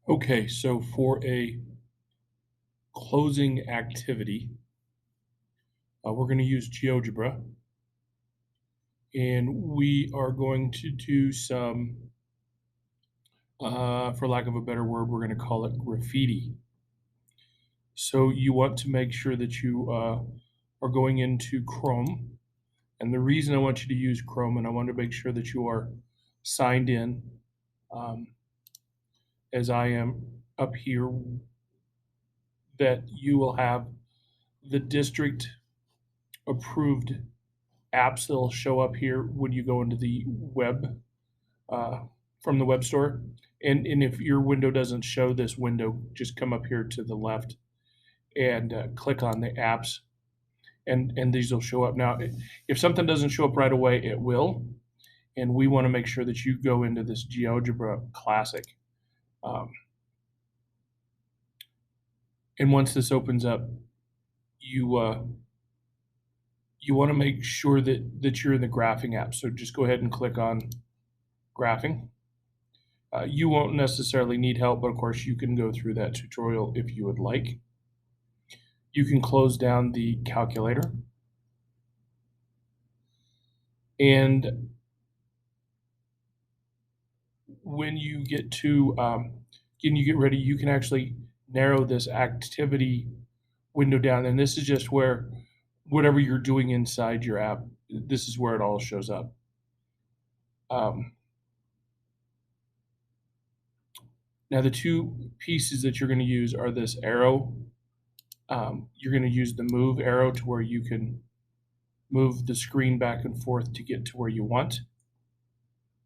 Okay, so for a closing activity, we're going to use GeoGebra, and we are going to do some, for lack of a better word, we're going to call it graffiti. So you want to make sure that you are going into Chrome, and the reason I want you to use Chrome, and I want to make sure that you are signed in, um, as I am up here, that you will have the district approved apps that'll show up here when you go into the web uh, from the web store. And if your window doesn't show this window, just come up here to the left and click on the apps, and these will show up. Now, if something doesn't show up right away, it will. And we want to make sure that you go into this GeoGebra Classic. Um, and once this opens up, you you want to make sure that you're in the graphing app. So just go ahead and click on graphing. You won't necessarily need help, but of course you can go through that tutorial if you would like. You can close down the calculator. And when you get to, when you get ready, you can actually narrow this activity window down. And this is just where whatever you're doing inside your app, this is where it all shows up. Now the two pieces that you're going to use are this arrow. You're going to use the move arrow to where you can move the screen back and forth to get to where you want.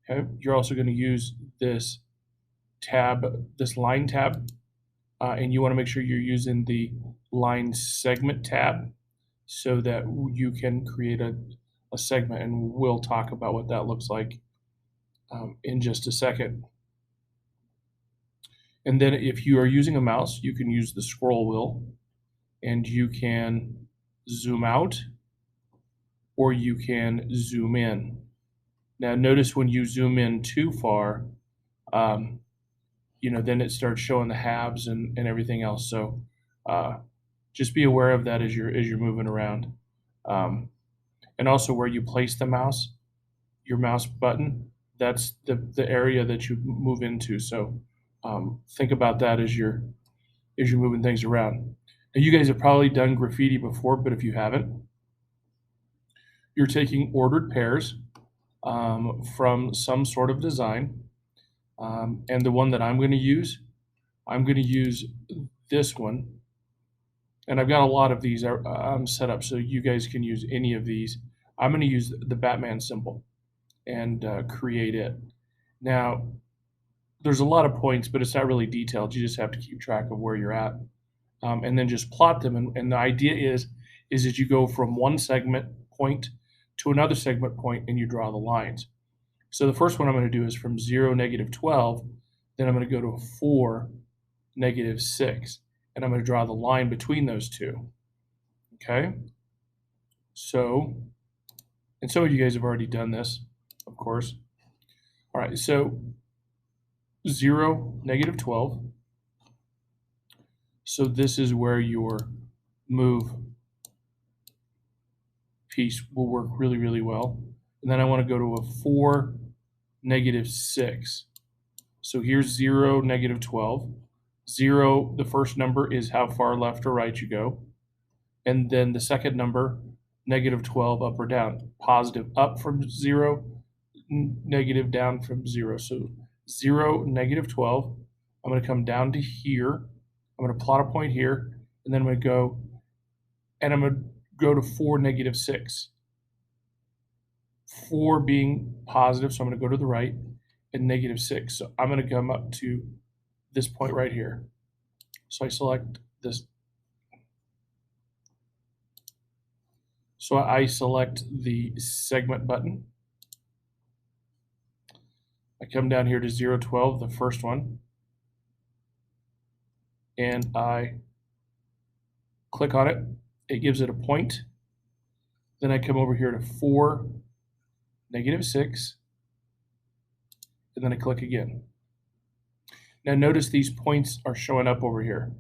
Okay, you're also going to use this tab, this line tab, and you want to make sure you're using the line segment tab so that you can create a segment, and we'll talk about what that looks like in just a second. And then if you are using a mouse, you can use the scroll wheel, and you can zoom out or you can zoom in. Now notice when you zoom in too far, then it starts showing the halves and everything else. So just be aware of that as you're moving around. And also where you place the mouse, your mouse button, that's the area that you move into. So think about that as you're moving things around. Now you guys have probably done graffiti before, but if you haven't, you're taking ordered pairs from some sort of design. And the one that I'm going to use this one. And I've got a lot of these set up so you guys can use any of these. I'm going to use the Batman symbol and create it. Now, there's a lot of points, but it's not really detailed. You just have to keep track of where you're at. And then just plot them. And the idea is that you go from one segment point to another segment point and you draw the lines. So the first one I'm going to do is from 0, -12, then I'm going to go to 4, -6, and I'm going to draw the line between those two. Okay? So, and some of you guys have already done this, of course. All right, so 0, -12. So this is where your move piece will work really, really well. And then I want to go to a 4, -6. So here's 0, -12. 0, the first number is how far left or right you go. And then the second number, -12, up or down. Positive up from 0, negative down from 0. So 0, -12. I'm going to come down to here. I'm going to plot a point here, and then I'm going to go, and I'm going to go to 4, -6. 4 being positive, so I'm going to go to the right, and -6. So I'm going to come up to this point right here. So I select this. So I select the segment button. I come down here to 0, 12, the first one, and I click on it. It gives it a point. Then I come over here to 4, -6, and then I click again. Now notice these points are showing up over here.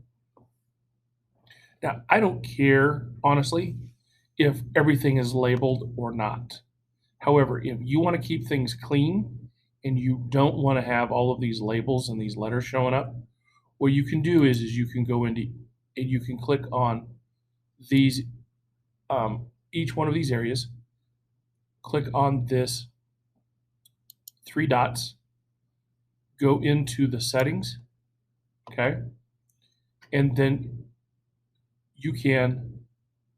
Now, I don't care, honestly, if everything is labeled or not. However, if you want to keep things clean and you don't want to have all of these labels and these letters showing up, what you can do is you can go into and you can click on these, each one of these areas, click on this three dots, go into the settings, okay? And then you can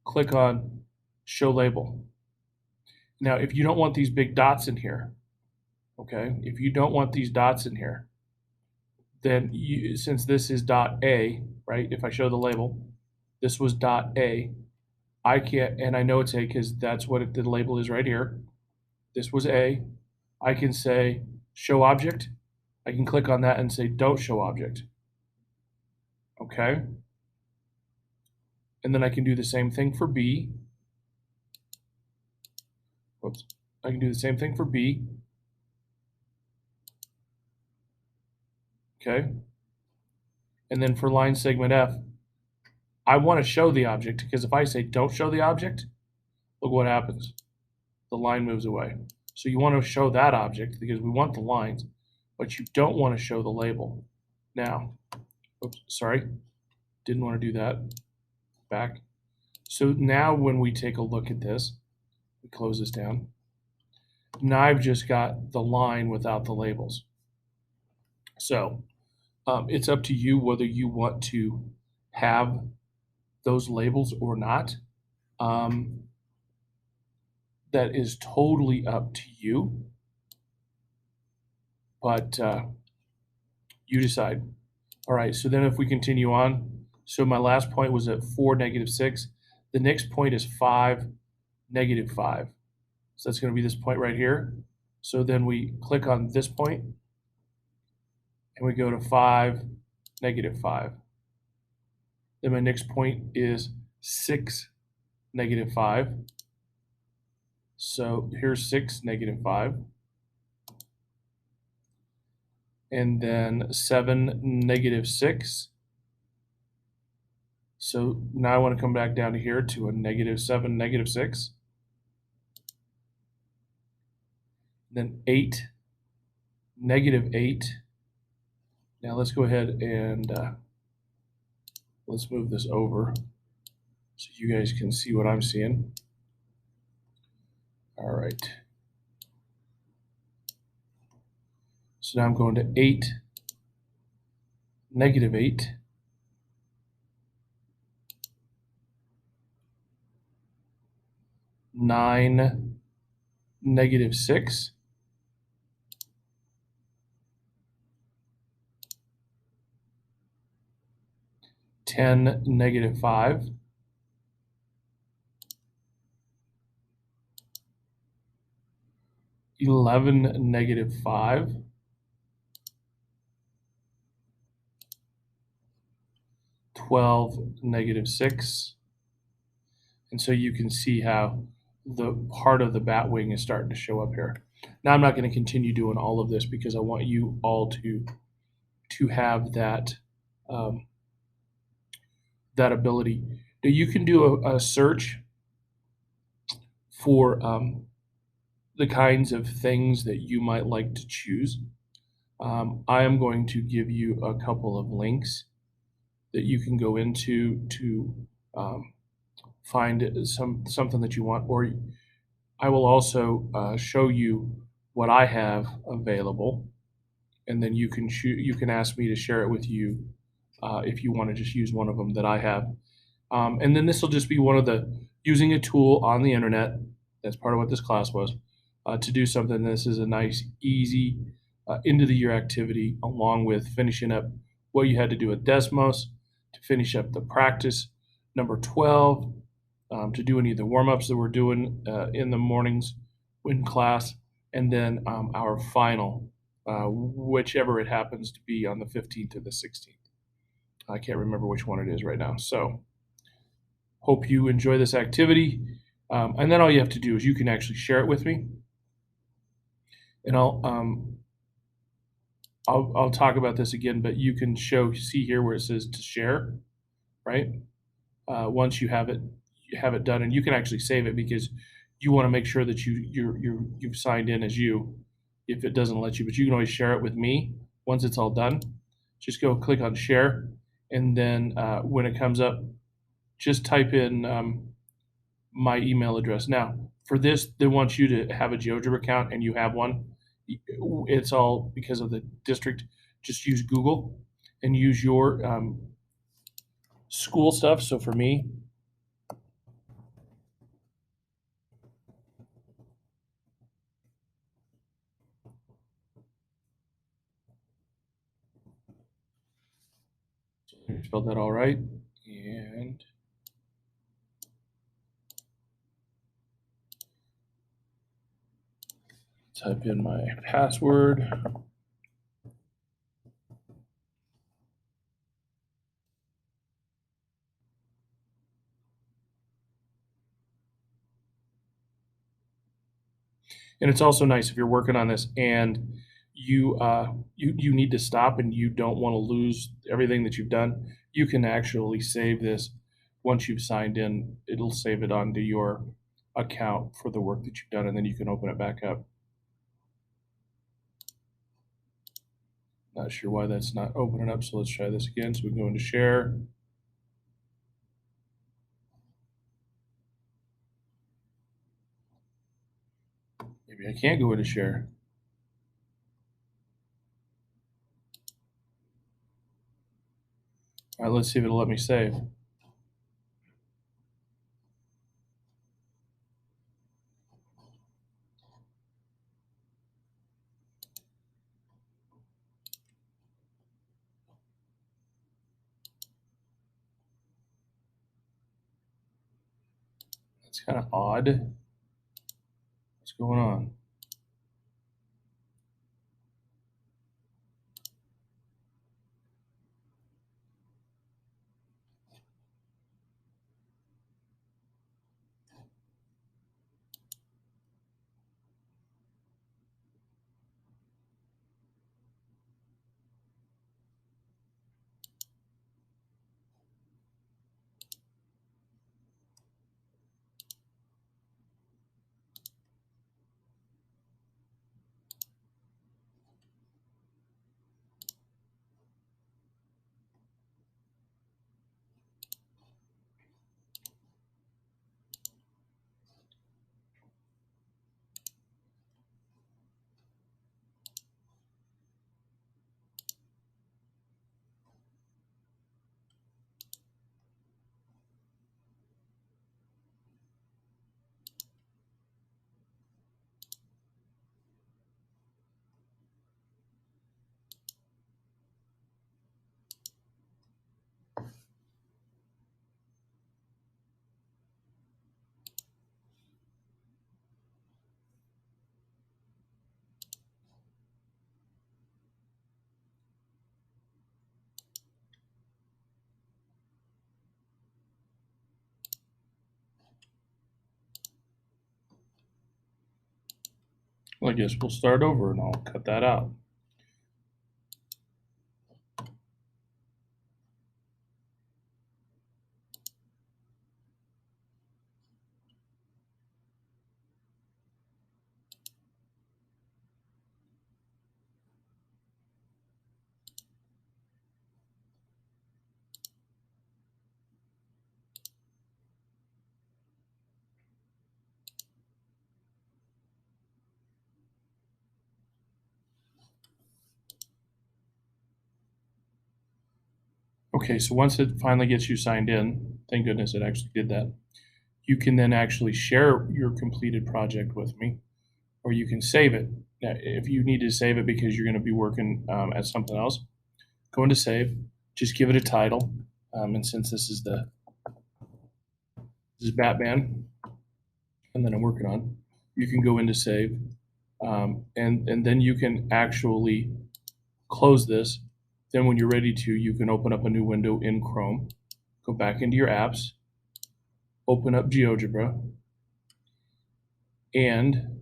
click on show label. Now, if you don't want these big dots in here, okay, if you don't want these dots in here, then you, since this is dot A, right, if I show the label, this was dot A, I can't, and I know it's A because that's what the label is right here. This was A. I can say show object. I can click on that and say don't show object. Okay. And then I can do the same thing for B. Whoops. I can do the same thing for B. Okay. And then for line segment F, I want to show the object because if I say don't show the object, look what happens. The line moves away. So you want to show that object because we want the lines, but you don't want to show the label. Now, oops, sorry, didn't want to do that. Back. So now when we take a look at this, we close this down. Now I've just got the line without the labels. So it's up to you whether you want to have those labels or not. That is totally up to you, but you decide. All right, so then if we continue on, so my last point was at 4, -6. The next point is 5, -5. So that's going to be this point right here. So then we click on this point, and we go to 5, -5. Then my next point is 6, -5. So here's 6, -5. And then 7, -6. So now I want to come back down to here to a -7, -6. Then 8, -8. Now let's go ahead and let's move this over so you guys can see what I'm seeing. All right. So now I'm going to 8, -8. 9, -6. 10, -5. 11, -5. 12, -6. And so you can see how the part of the bat wing is starting to show up here. Now I'm not going to continue doing all of this because I want you all to have that that ability. Now you can do a search for the kinds of things that you might like to choose. I am going to give you a couple of links that you can go into to find something that you want, or I will also show you what I have available, and then you can ask me to share it with you if you want to just use one of them that I have. And then this will just be one of the using a tool on the internet. That's part of what this class was to do something. This is a nice, easy end of the year activity, along with finishing up what you had to do at Desmos to finish up the practice number 12, to do any of the warm-ups that we're doing in the mornings in class, and then our final, whichever it happens to be on the 15th or the 16th. I can't remember which one it is right now. So hope you enjoy this activity. And then all you have to do is you can actually share it with me. And I'll talk about this again, but you can see here where it says to share, right? Once you have it done, and you can actually save it because you want to make sure that you've signed in as you. If it doesn't let you, but you can always share it with me once it's all done. Just go click on share, and then when it comes up, just type in my email address. Now, for this, they want you to have a GeoGebra account, and you have one. It's all because of the district. Just use Google and use your school stuff. So for me, spelled that all right, and type in my password. And it's also nice if you're working on this and you need to stop and you don't want to lose everything that you've done. You can actually save this once you've signed in. It'll save it onto your account for the work that you've done, and then you can open it back up. Not sure why that's not opening up, so let's try this again. So we go into share. Maybe I can't go into share. All right, let's see if it'll let me save. That's kind of odd. What's going on? Well, I guess we'll start over and I'll cut that out. Okay, so once it finally gets you signed in, thank goodness it actually did that, you can then actually share your completed project with me, or you can save it. Now, if you need to save it because you're going to be working at something else, go into save, just give it a title, and since this is Batman, and then I'm working on, you can go into save, and then you can actually close this. Then when you're ready to, you can open up a new window in Chrome, go back into your apps, open up GeoGebra, and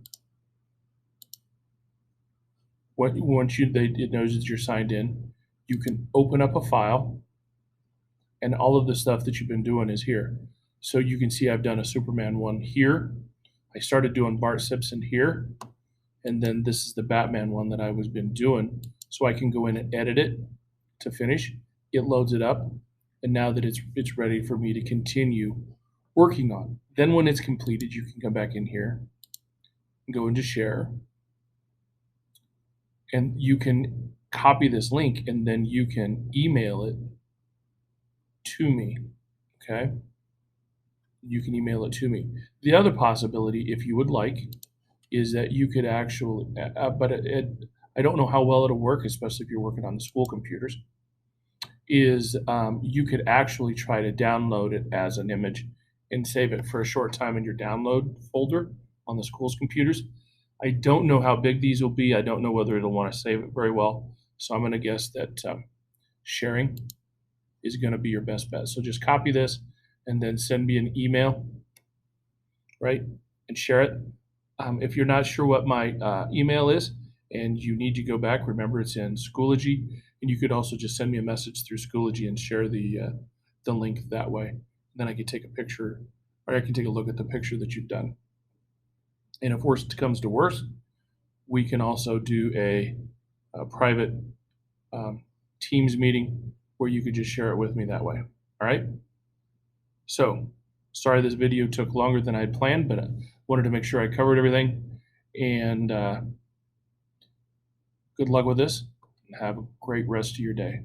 Once it knows that you're signed in, you can open up a file, and all of the stuff that you've been doing is here. So you can see I've done a Superman one here. I started doing Bart Simpson here, and then this is the Batman one that I was been doing. So I can go in and edit it to finish. It loads it up, and now that it's ready for me to continue working on. Then when it's completed, you can come back in here and go into share, and you can copy this link, and then you can email it to me. Okay, you can email it to me. The other possibility, if you would like, is that you could actually, I don't know how well it'll work, especially if you're working on the school computers, is you could actually try to download it as an image and save it for a short time in your download folder on the school's computers. I don't know how big these will be. I don't know whether it'll want to save it very well. So I'm going to guess that sharing is going to be your best bet. So just copy this and then send me an email, right, and share it. If you're not sure what my email is and you need to go back, remember it's in Schoology, and you could also just send me a message through Schoology and share the link that way. Then I can take a picture, or I can take a look at the picture that you've done. And if worst comes to worst, we can also do a private Teams meeting where you could just share it with me that way. All right. So sorry this video took longer than I had planned, but I wanted to make sure I covered everything. And good luck with this, and have a great rest of your day.